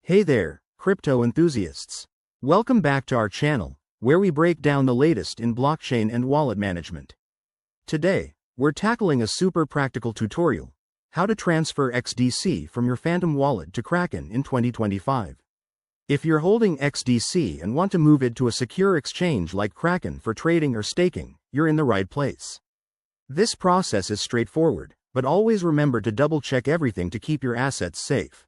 Hey there, crypto enthusiasts. Welcome back to our channel, where we break down the latest in blockchain and wallet management. Today, we're tackling a super practical tutorial: how to transfer XDC from your Phantom wallet to Kraken in 2025. If you're holding XDC and want to move it to a secure exchange like Kraken for trading or staking, you're in the right place. This process is straightforward, but always remember to double-check everything to keep your assets safe.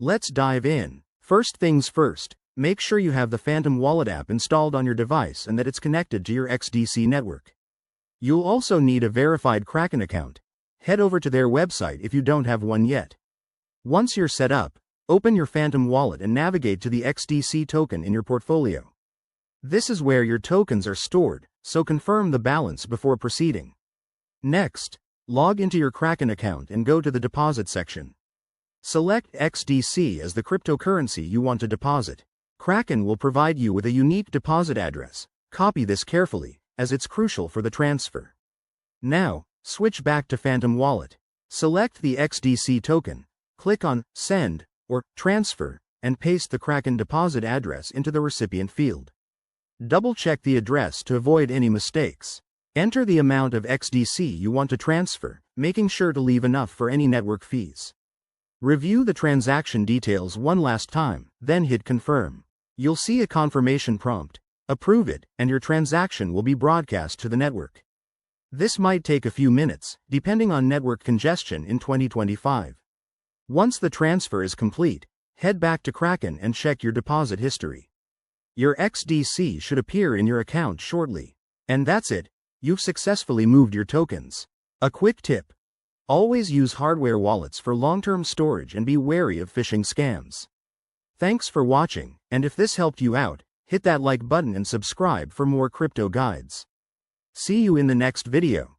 Let's dive in. First things first, make sure you have the Phantom Wallet app installed on your device and that it's connected to your XDC network. You'll also need a verified Kraken account. Head over to their website if you don't have one yet. Once you're set up, open your Phantom Wallet and navigate to the XDC token in your portfolio. This is where your tokens are stored, so confirm the balance before proceeding. Next, log into your Kraken account and go to the deposit section. Select XDC as the cryptocurrency you want to deposit. Kraken will provide you with a unique deposit address. Copy this carefully, as it's crucial for the transfer. Now, switch back to Phantom Wallet. Select the XDC token, click on Send or Transfer, and paste the Kraken deposit address into the recipient field. Double-check the address to avoid any mistakes. Enter the amount of XDC you want to transfer, making sure to leave enough for any network fees. Review the transaction details one last time, then hit Confirm. You'll see a confirmation prompt. Approve it, and your transaction will be broadcast to the network. This might take a few minutes, depending on network congestion in 2025. Once the transfer is complete, head back to Kraken and check your deposit history. Your XDC should appear in your account shortly. And that's it, you've successfully moved your tokens. A quick tip: always use hardware wallets for long-term storage and be wary of phishing scams. Thanks for watching, and if this helped you out, hit that like button and subscribe for more crypto guides. See you in the next video.